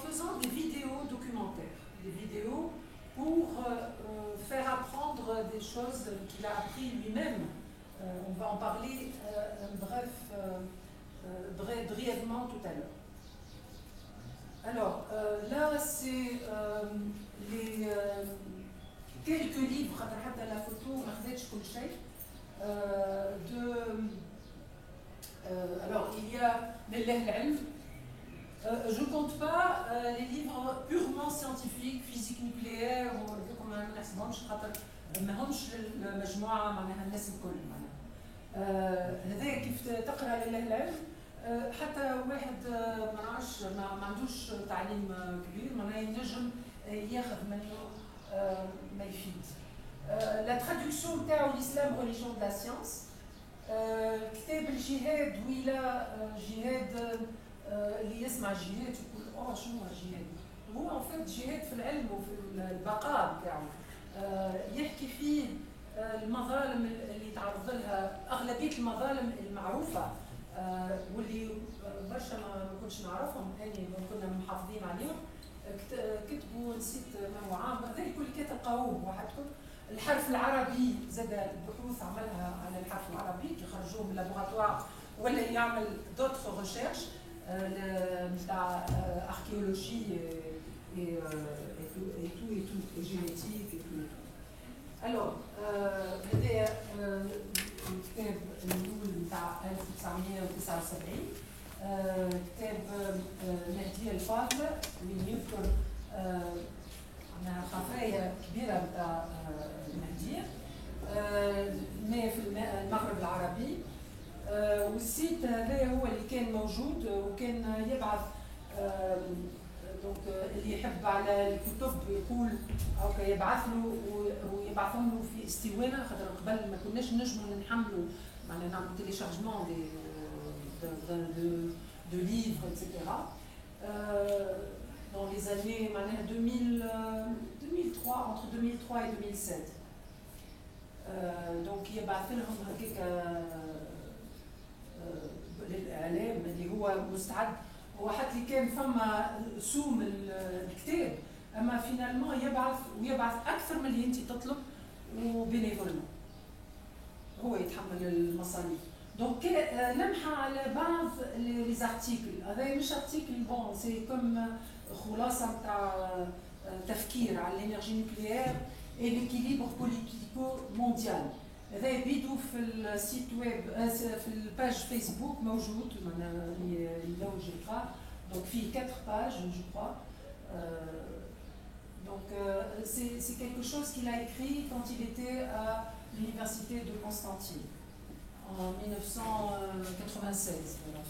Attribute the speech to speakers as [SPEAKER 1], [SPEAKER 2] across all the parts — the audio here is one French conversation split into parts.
[SPEAKER 1] faisant des vidéos documentaires, des vidéos pour faire apprendre des choses qu'il a appris lui-même. On va en parler brièvement tout à l'heure. Alors, là, c'est les quelques livres, à la photo, alors, il y a je ne compte pas les livres purement scientifiques, physique nucléaire, comme ما نحسبهمش خاطر ماهمش للمجموعة معناها الناس الكل معناها. هذا كيف تقرا لله حتى واحد ما نعرفش ما عندوش تعليم كبير معناها ينجم ياخذ منه ما يفيد. La traduction تاعو l'islam religion de la science. كتاب الجهاد ولا جهاد اللي يسمع جهاد يقول شنو الجهاد؟ هو en fait جهاد في العلم وفي البقاء بتاعه. يحكي فيه المظالم اللي تعرض لها اغلبيه المظالم المعروفه واللي برشا ما كنتش نعرفهم اني كنا محافظين عليهم. كتبوا نسيت ما هو عام هذا الكل كي تلقاوه وحدكم. الحرف العربي زاد البحوث عملها على الحرف العربي كي خرجوه من اللابوراتوار ولا يعمل دوتر ريشيرش نتاع archéologie et tout et génétique et tout. Alors هذا الكتاب الأول نتاع 1979 كتاب مهدية الفاضلة اللي يذكر مع خفايا كبيرة بتاع المهدية في المغرب العربي. والسيت هذا هو اللي كان موجود وكان يبعث دونك اللي يحب على الكتب يقول او يبعث له ويبعثهم له في استوانه خاطر قبل ما كناش نجموا نحملوا معناها نعملوا تيليشارجمون de livres etc. Dans les années 2003 entre 2003 et 2007. Donc يبعث لهم هكاك للإعلام اللي هو مستعد هو حتى كان فما سوم الكتاب اما فينالمون يبعث اكثر من اللي انت تطلب وبينيفولمون هو يتحمل المصاريف. دونك لمحه على بعض لي زارتيكل هذا مش ارتيكل بون سي كوم خلاصه نتاع تفكير على الانرجي نوكليير اي ليكيليبر بوليتيكو مونديال. هذا يبيدو في السيت ويب في الباج فيسبوك موجود اللي لو جيقرا دونك فيه 4 pages je crois. Donc c'est quelque chose qu'il a écrit quand il était à l'université de Constantine en 1996. Voilà.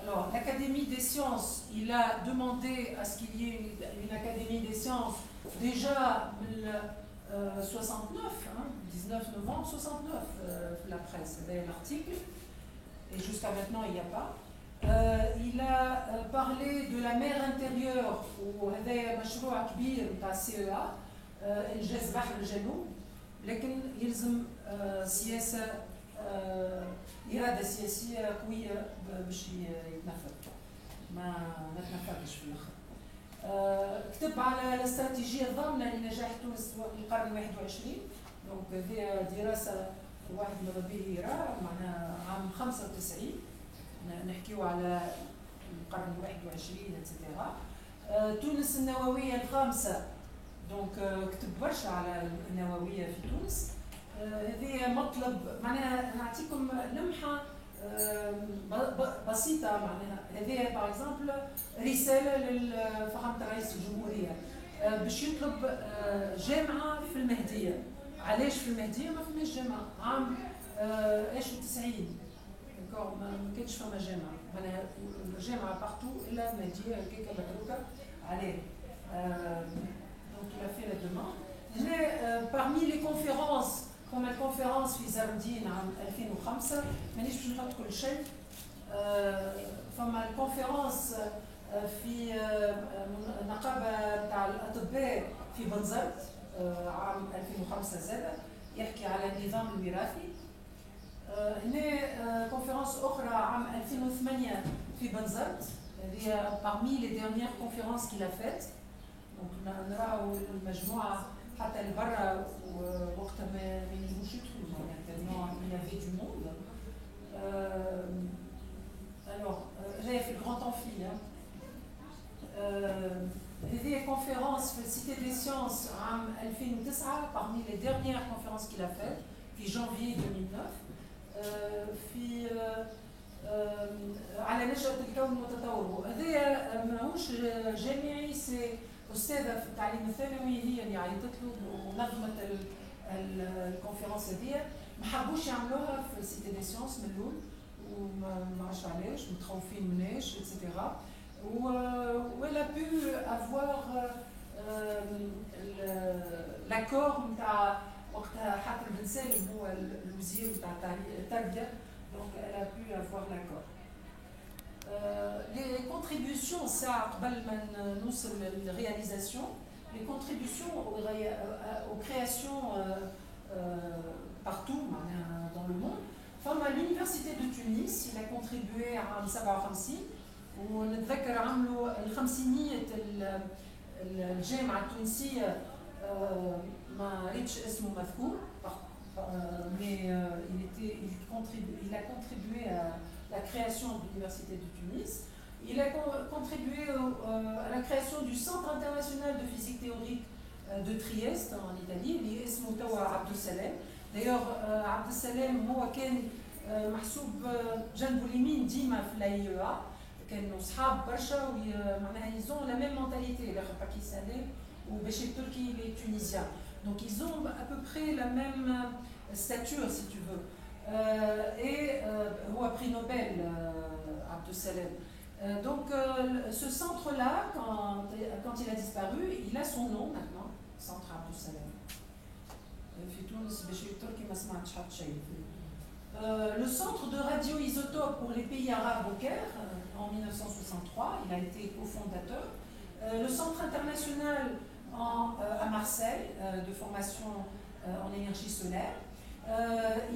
[SPEAKER 1] Alors l'Académie des sciences, il a demandé à ce qu'il y ait une Académie des sciences déjà 69, 19 novembre 69, la presse, l'article, et jusqu'à maintenant il n'y a pas. Il a parlé de la mer intérieure وهذا مشروع كبير بتاع CEA إنجاز بحر الجنوب لكن يلزم سياسة إرادة سياسية قوية باش يتنفذ ما تنفذش في الآخر. كتب على الاستراتيجية الضامنة لنجاح تونس في القرن 21 دونك هذه دراسة واحد ماذا به يرى معناها عام 95 نحكيو على القرن 21 اتسيتيرا. تونس النووية الخامسة دونك كتب برشا على النووية في تونس. هذه مطلب معناها نعطيكم لمحة بسيطة معناها هذه باغ اكزومبل رسالة لفخامة رئيس الجمهورية باش يطلب جامعة في المهدية. علاش في المهدية؟ ما فماش جامعة عام 90 ما كانش فما جامعة معناها الجامعة بارتو إلا المهدية هكاكا متروكة عليه. Donc il a fait la demande. Parmi les conférences comme la conférence في زردين عام 2005 مانيش باش نحط كل شيء. فما الكونفيرونس في نقابة تاع الأطباء في بنزرت عام 2005 زاد يحكي على النظام الوراثي. هنا كونفيرونس أخرى عام 2008 في بنزرت parmi les dernières conférences qu'il a faites. Donc نراو المجموعة حتى لبرا ووقت ما ينجموش يدخلوا tellement il y avait du monde. Alors j'ai fait le grand amphi. هذه conférence في Cité des Sciences عام 2009 parmi les dernières conférences qu'il a faites في janvier 2009 في على نشأة الكون وتطوره. هذا ماهوش جامعي، سي أستاذة في التعليم الثانوي هي اللي عيطت له ونظمت الكونفرنس هذه. ما حبوش يعملوها في سيتي دي سيونس من الاول وما عرفش علاش، متخوفين مناش اكسيتيرا. ولا بو افوار لاكور نتاع وقتها حاتم بن سالم هو الوزير نتاع التربيه، donc elle a pu avoir l'accord. Les contributions, ça, nous sommes la réalisation, les contributions aux créations partout dans le monde. Enfin, à l'université de Tunis, il a contribué à 57 ونتذكر عملوا الخمسينية الجامعة التونسية ما ريتش اسمه مذكور mais il a contribué à la création de l'université de Tunis. Il a contribué à la création du Centre international de physique théorique de Trieste en Italie, اللي اسمه توا عبد السلام. D'ailleurs عبد السلام هو كان محسوب جنبه اليمين ديما في l'AIEA، كانوا صحاب برشا ومعناها ils ont la même mentalité، les pakistanais ou Béchir Turki les tunisiens. Donc ils ont à peu près la même stature si tu veux. Et ou a prix Nobel Abdel Salem. Donc ce centre-là, quand il a disparu, il a son nom maintenant, Centre Abdel Salem. Le centre de radioisotope pour les pays arabes au Caire, en 1963, il a été cofondateur. Le centre international à Marseille, de formation en énergie solaire.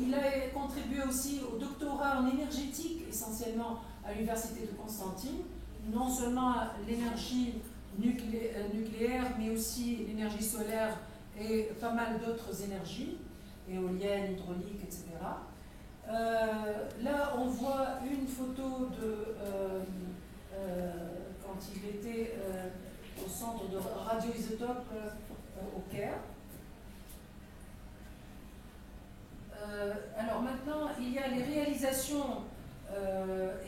[SPEAKER 1] Il a contribué aussi au doctorat en énergétique, essentiellement à l'université de Constantine, non seulement l'énergie nucléaire, mais aussi l'énergie solaire et pas mal d'autres énergies, éoliennes, hydrauliques, etc. Là, on voit une photo de quand il était au centre de radioisotope au Caire. Alors maintenant, il y a les réalisations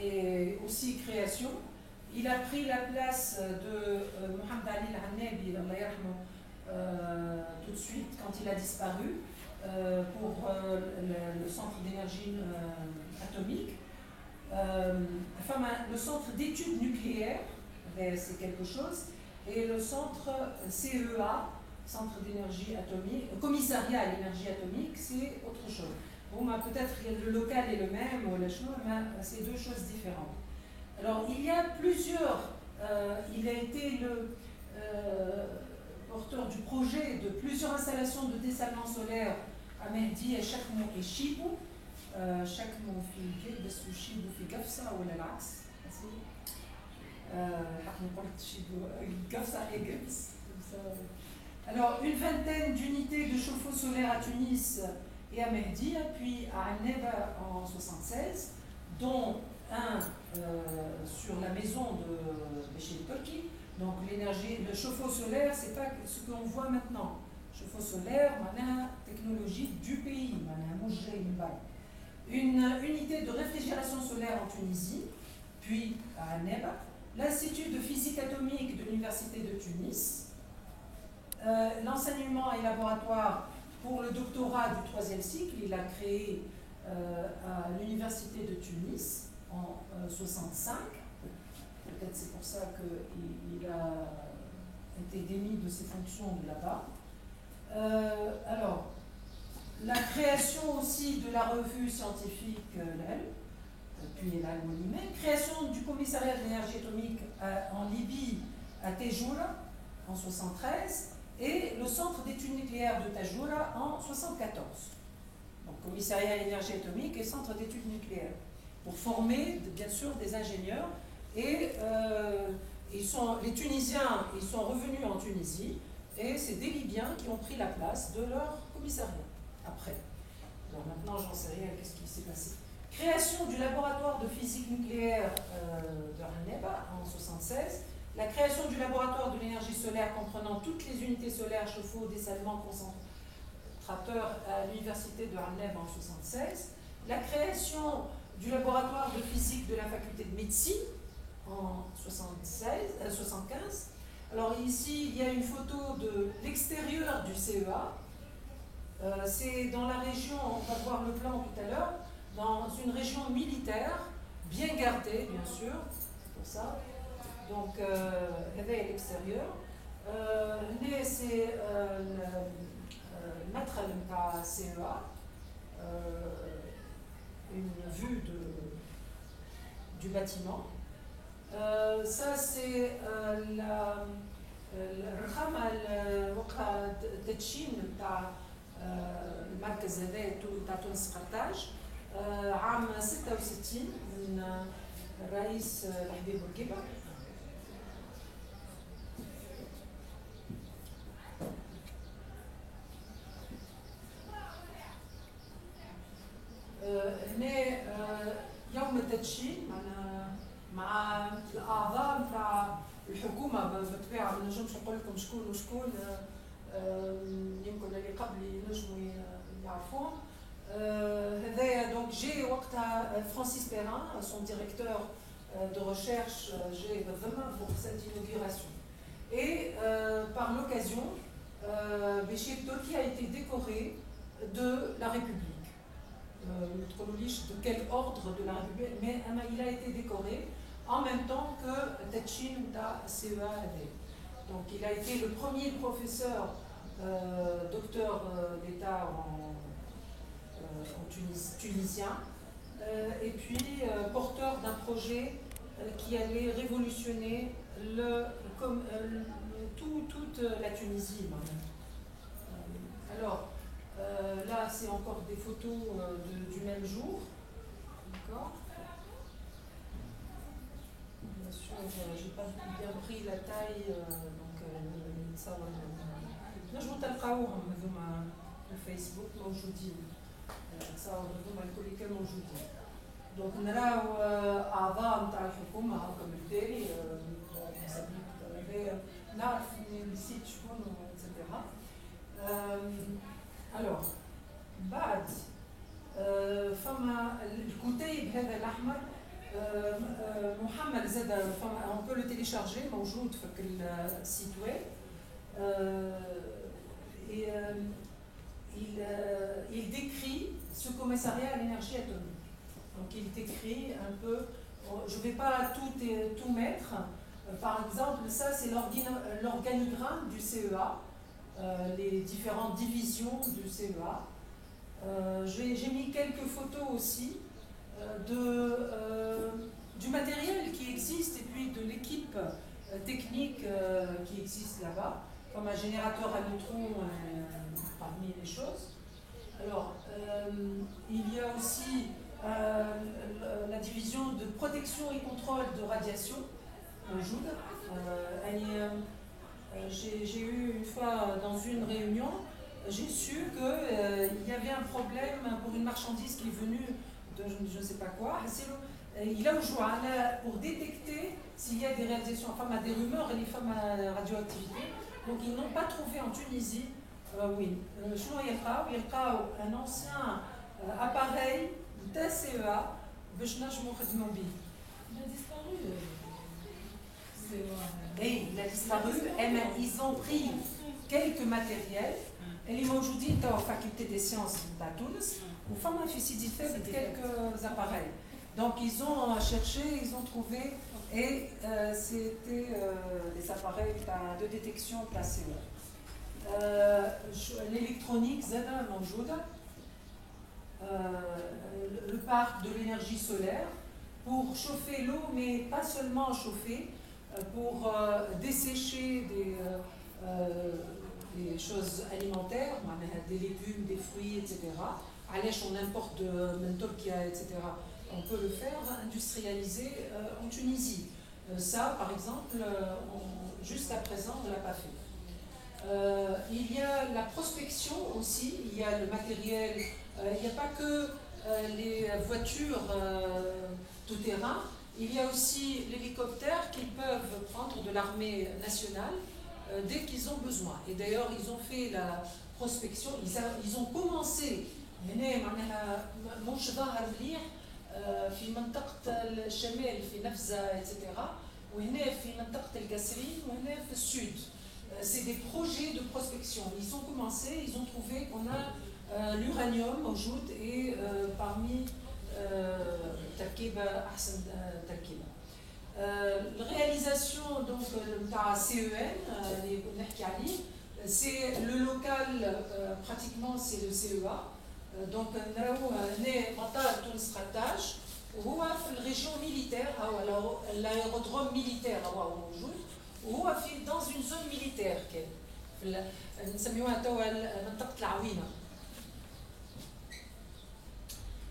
[SPEAKER 1] et aussi créations. Il a pris la place de Mohamed Ali Al-Hannabi, tout de suite, quand il a disparu, pour le centre d'énergie atomique. Enfin, le centre d'études nucléaires, c'est quelque chose, et le centre CEA, Centre d'énergie atomique, commissariat à l'énergie atomique, c'est autre chose. Bon, peut-être le local est le même, mais c'est deux choses différentes. Alors, il y a plusieurs, il a été le porteur du projet de plusieurs installations de dessalement solaire à Mehdi, à Chakmou et Chibou. Chakmou fait Gilbes ou Chibou fait Gafsa ou l'Ax. Gafsa et Gilbes. Alors, une vingtaine d'unités de chauffe-eau solaire à Tunis et à Mehdi, puis à Anneba en 1976, dont un sur la maison de Béchir Turki. Donc, l'énergie, le chauffe-eau solaire, c'est pas ce qu'on voit maintenant. Chauffe-eau solaire, technologie du pays, une unité de réfrigération solaire en Tunisie, puis à Anneba, l'Institut de physique atomique de l'Université de Tunis. L'enseignement et laboratoire pour le doctorat du 3e cycle, il a créé à l'université de Tunis en 1965. Peut-être c'est pour ça qu'il a été démis de ses fonctions de là-bas. Alors, la création aussi de la revue scientifique LEL, puis l'Al-Molimé, création du commissariat de l'énergie atomique en Libye à Tejoura en 1973, et le centre d'études nucléaires de Tajoura en 1974. Donc, commissariat à l'énergie atomique et centre d'études nucléaires, pour former, bien sûr, des ingénieurs Et les Tunisiens, ils sont revenus en Tunisie, et c'est des Libyens qui ont pris la place de leur commissariat après. Alors maintenant, j'en sais rien, qu'est-ce qui s'est passé. Création du laboratoire de physique nucléaire de Haneba en 1976. La création du laboratoire de l'énergie solaire comprenant toutes les unités solaires, chauffe-eau, dessalement, concentrateur à l'université de Haneba en 1976. La création du laboratoire de physique de la faculté de médecine en 1975. Alors ici, il y a une photo de l'extérieur du CEA. C'est dans la région, on va voir le plan tout à l'heure, dans une région militaire, bien gardée, bien sûr, c'est pour ça. Donc, réveil à l'extérieur. C'est le maître de CEA, une vue du bâtiment. Ça, c'est الرخام وقع التدشين تاع المركز هذا تاع تونس قرطاج عام 66 من الرئيس الحبيب بورقيبه. هنا يوم التدشين مع الاعضاء نتاع الحكومه بالطبيعه ما نجمش نقول لكم شكون وشكون يمكن اللي قبلي ينجموا يعرفوهم. هذايا دونك جي وقتها فرانسيس بيران son directeur de recherche جي بالضمه pour cette inauguration. Et par l'occasion, Béchir Toki a été décoré de la République. De quel ordre de la République, mais il a été décoré en même temps que Tachin da CEA. Donc il a été le premier professeur, docteur d'État en tunisien, et puis porteur d'un projet qui allait révolutionner toute la Tunisie. Alors, là, c'est encore des photos du même jour. D'accord. Bien sûr, je n'ai pas bien pris la taille, donc ça va. نجموا تلقاوهم هذوما في الفيسبوك موجودين. تصاور هذوما الكل كانوا موجودين. دونك نراو أعضاء نتاع الحكومة هاكا بالتالي نعرف نسيت شكون إتسيتيرا. Alors, بعد فما الكتيب هذا الأحمر محمل زاد فما on peut le télécharger موجود في السيت ويب. Et il décrit ce commissariat à l'énergie atomique. Donc il décrit un peu, je ne vais pas tout mettre. Par exemple, ça c'est l'organigramme du CEA. Les différentes divisions du CEA. J'ai mis quelques photos aussi du matériel qui existe et puis de l'équipe technique qui existe là-bas, comme un générateur à neutrons parmi les choses. Alors, il y a aussi la division de protection et contrôle de radiation, j'ai eu une fois dans une réunion, j'ai su qu'il y avait un problème pour une marchandise qui est venue de je ne sais pas quoi. Il a joué pour détecter s'il y a des réalisations, enfin des rumeurs et les femmes à radioactivité. Donc ils n'ont pas trouvé en Tunisie, oui, un ancien appareil de CEA, il a disparu. Et il a disparu, et ils ont pris quelques matériels, et ils ont dit dans la faculté des sciences de Tunis, où femmes fait quelques appareils. Donc ils ont cherché, ils ont trouvé, et c'était des appareils de détection placés. L'électronique, Zada Manjouda, le parc de l'énergie solaire, pour chauffer l'eau, mais pas seulement chauffer, pour dessécher des choses alimentaires, des légumes, des fruits, etc. Allèche, on importe de Turquie, etc. On peut le faire industrialiser en Tunisie. Ça, par exemple, jusqu'à présent, on ne l'a pas fait. Il y a la prospection aussi, il y a le matériel, il n'y a pas que les voitures tout-terrain, il y a aussi l'hélicoptère qu'ils peuvent prendre de l'armée nationale dès qu'ils ont besoin. Et d'ailleurs, ils ont fait la prospection, ils ont commencé هنا معناها مش ظاهر مليح في منطقة الشمال في نفزة etc. وهنا في منطقة القصرين وهنا في السود. C'est des projets de prospection. Ils ont commencé, ils ont trouvé qu'on a l'uranium موجود et parmi تركيبة أحسن تركيبة. الرياليزation donc نتاع CEN اللي نحكي عليه c'est le local pratiquement c'est le CEA. Donc نراو هنا مطار تونس قرطاج وهو في الريجيون ميليتير هو الايرودروم ميليتير هو موجود وهو في dans une zone militaire كان نسميوها توا منطقة العوينة.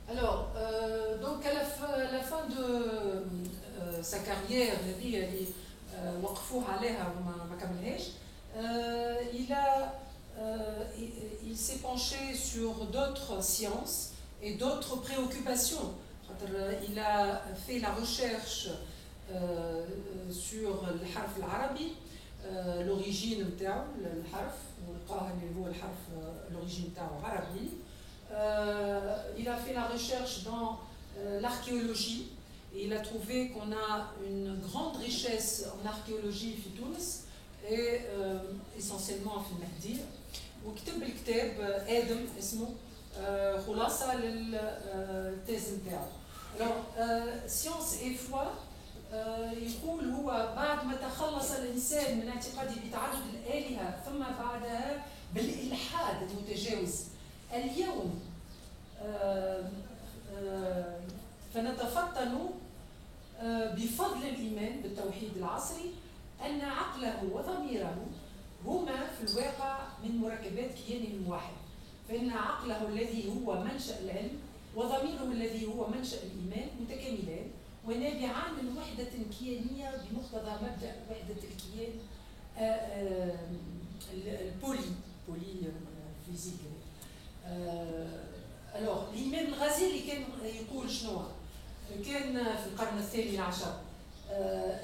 [SPEAKER 1] Alors donc à la fin de sa carrière اللي وقفوه عليها وما كملهاش il s'est penché sur d'autres sciences et d'autres préoccupations. Il a fait la recherche sur le harf l'arabi, l'origine نتاعو الحرف ولقاه اللي هو الحرف l'origine نتاعو عربي. Il a fait la recherche dans l'archéologie et il a trouvé qu'on a une grande richesse en archéologie في تونس et essentiellement في المهدية. وكتب الكتاب آدم اسمه خلاصة للتيز نتاعو. Alors science et foi يقول هو بعد ما تخلص الإنسان من اعتقاده بتعدد الآلهة ثم بعدها بالإلحاد المتجاوز اليوم فنتفطن بفضل الإيمان بالتوحيد العصري أن عقله وضميره هما في الواقع من مركبات كيان واحد، فإن عقله الذي هو منشأ العلم وضميره الذي هو منشأ الإيمان متكاملان ونابعان من وحدة كيانية بمقتضى مبدأ وحدة الكيان البولي فيزيك. Alors الإمام الغزالي كان يقول شنو؟ كان في القرن الثاني عشر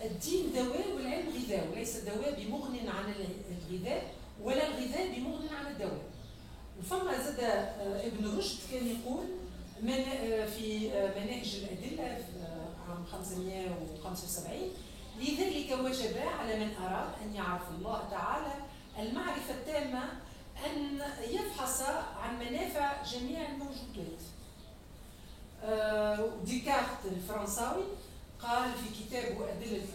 [SPEAKER 1] الدين دواء والعلم غذاء وليس الدواء بمغن عن الغذاء ولا الغذاء بمغن عن الدواء. وفما زاد ابن رشد كان يقول في مناهج الأدلة في عام 575 لذلك وجب على من أراد أن يعرف الله تعالى المعرفة التامة أن يفحص عن منافع جميع الموجودات. ديكارت الفرنساوي قال في كتابه أدلة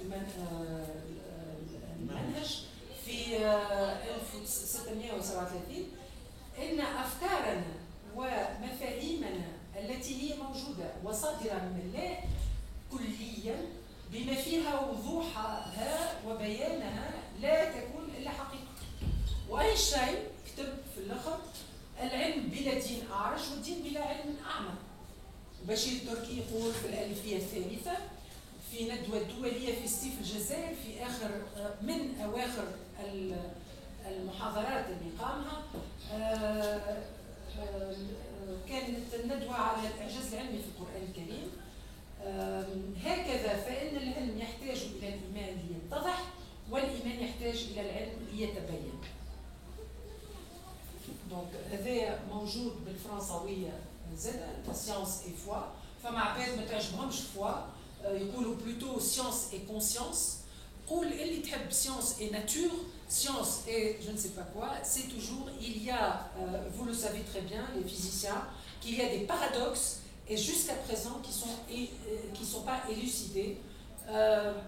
[SPEAKER 1] المنهج في 1637 إن أفكارنا ومفاهيمنا التي هي موجودة وصادرة من الله كليا بما فيها وضوحها وبيانها لا تكون إلا حقيقة. وأينشتاين كتب في الآخر العلم بلا دين أعرج والدين بلا علم أعمى. وبشير التركي يقول في الألفية الثالثة في ندوة دولية في ستيف الجزائر في آخر من أواخر المحاضرات اللي قامها كانت الندوة على الإعجاز العلمي في القرآن الكريم. هكذا فإن العلم يحتاج إلى الإيمان ليتضح والإيمان يحتاج إلى العلم ليتبين. دونك هذا موجود بالفرنساوية زاد سيانس اي فوا. فما عباد ما تعجبهمش فوا يقولوا بلوتو سيانس اي كونسيانس. قول اللي تحب سيانس اي ناتور science et je ne sais pas quoi, c'est toujours, il y a, vous le savez très bien, les physiciens, qu'il y a des paradoxes et jusqu'à présent qui sont pas élucidés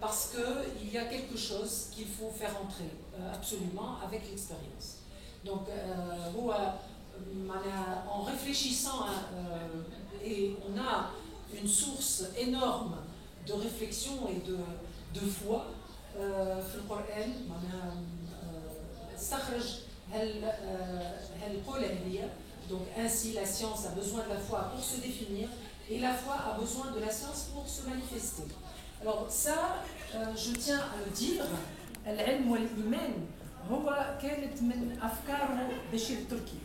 [SPEAKER 1] parce qu'il y a quelque chose qu'il faut faire entrer absolument avec l'expérience. Donc, en réfléchissant et on a une source énorme de réflexion et de foi في القرآن استخرج هالقولة هذيا. Donc ainsi la science a besoin de la foi pour se définir et la foi a besoin de la science pour se manifester. Alors ça, je tiens à le dire, العلم والإيمان هو كانت من أفكار بشير التركي.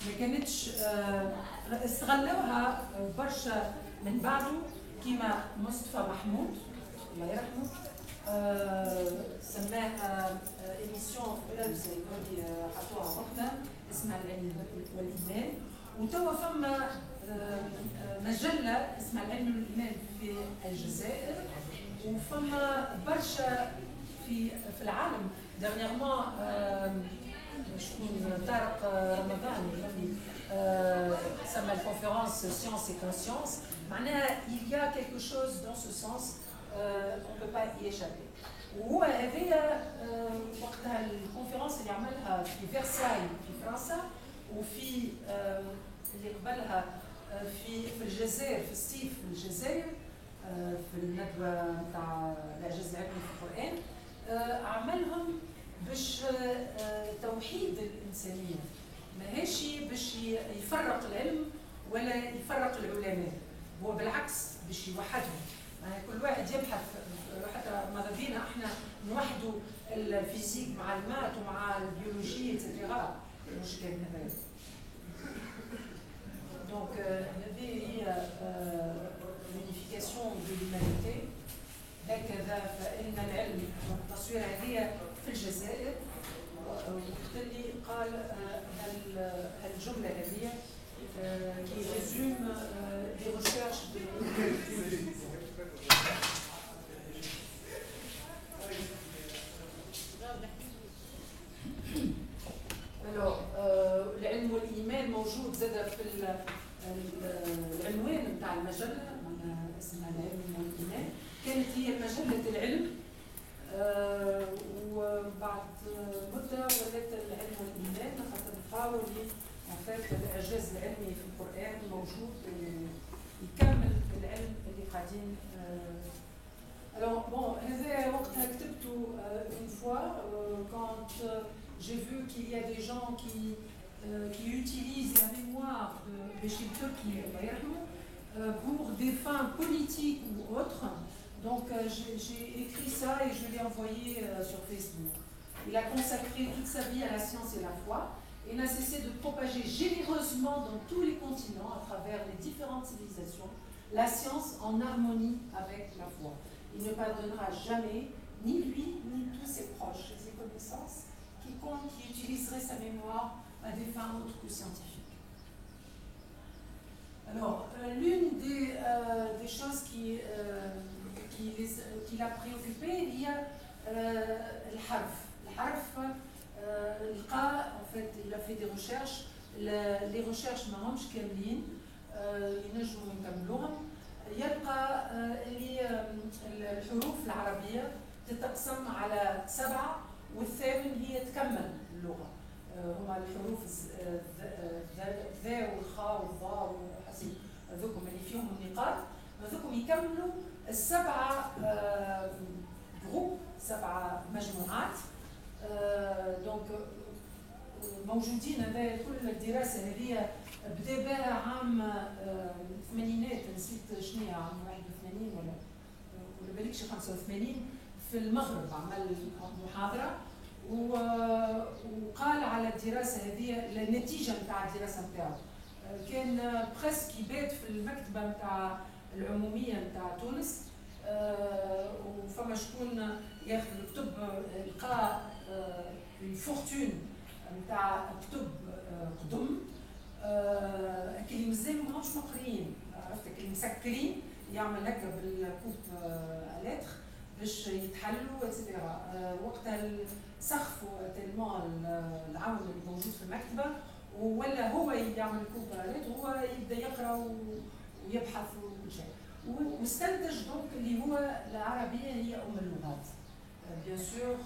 [SPEAKER 1] ما كانتش استغلوها برشا من بعده كيما مصطفى محمود الله يرحمه سماها إيميسيون اللي حطوها وقتها اسمها العلم والإيمان. وتوا فما مجلة اسمها العلم والإيمان في الجزائر وفما برشا في العالم. dernièrement شكون طارق رمضان اللي سمى الكونفérence Science et Conscience معناها il y a quelque chose dans ce sens on ne peut pas y échapper. وهو هذايا وقتها الكونفérence اللي عملها في فرساي في فرنسا وفي اللي قبلها في الجزائر في الصيف في الجزائر في الندوه نتاع الاعجاز العلمي في القران عملهم باش توحيد الانسانيه ماهيش باش يفرق العلم ولا يفرق العلماء هو بالعكس باش يوحدهم. يعني كل واحد يبحث حتى ماذا بينا احنا نوحدوا الفيزيك مع المات ومع البيولوجي اتسيتيرا المشكل هذا. دونك هذه هي l'unification de l'humanité. هكذا فإن العلم التصوير هذه في الجزائر وقت اللي قال هالجملة هذه qui résume les recherches de alors العلم والإيمان موجود زاد في العنوان نتاع المجلة اسمها العلم والإيمان. كانت هي مجلة العلم وبعد مدة ولات العلم والإيمان خاطر نحاول الإعجاز العلمي في القرآن موجود يكمل العلم اللي قاعدين. Alors bon, هذا وقتها كتبته une fois quand j'ai vu qu'il y a des gens qui utilisent la mémoire de Béchir Turki pour des fins politiques ou autres. Donc j'ai écrit ça et je l'ai envoyé sur Facebook. Il a consacré toute sa vie à la science et la foi et n'a cessé de propager généreusement dans tous les continents, à travers les différentes civilisations, la science en harmonie avec la foi. Il ne pardonnera jamais, ni lui, ni tous ses proches et ses connaissances, quiconque qui utiliserait sa mémoire à des fins autres que scientifiques. Alors, l'une des choses qui l'a préoccupé, il y a le harf. Le harf, en fait, il a fait des recherches. Les recherches ماهمش كاملين ينجموا نكملوهم. يبقى اللي الحروف العربية تتقسم على 7 والثامن هي تكمل اللغة. هما الحروف الذا والخاء والضاء وحسب هذوكم اللي فيهم النقاط هذوكم يكملوا السبعة جروب 7 مجموعات. دونك موجودين هذا كل الدراسة هذه بدا بها عام الثمانينات نسيت شنو عام 81 ولا بالكش 85 في المغرب عمل محاضرة وقال على الدراسة هذه النتيجة نتاع الدراسة نتاعو كان بريسك يبات في المكتبة نتاع العمومية نتاع تونس وفما شكون ياخذ الكتب لقى الفورتون نتاع كتب قدم اللي مازالوا ماهمش مقريين عرفت اللي مسكرين يعمل هكا بالكوب الاتر باش يتحلوا اتسيتيرا. وقتها سخفوا تلمون العون اللي موجود في المكتبه ولا هو يعمل كوب الاتر وهو يبدا يقرا ويبحث وكل شيء واستنتج دونك اللي هو العربيه هي ام اللغات بيان سور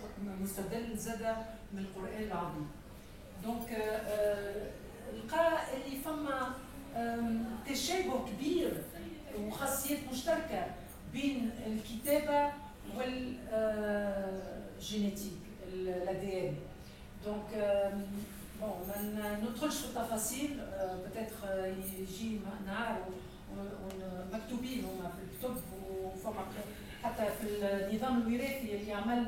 [SPEAKER 1] مستدل زاد من القران العظيم. دونك لقى اللي فما تشابه كبير وخاصيات مشتركه بين الكتابه والجينيتيك الADN. دونك بون ما ندخلش في التفاصيل بتاتر يجي نهار مكتوبين هما في الكتب وفما حتى في النظام الوراثي اللي عمل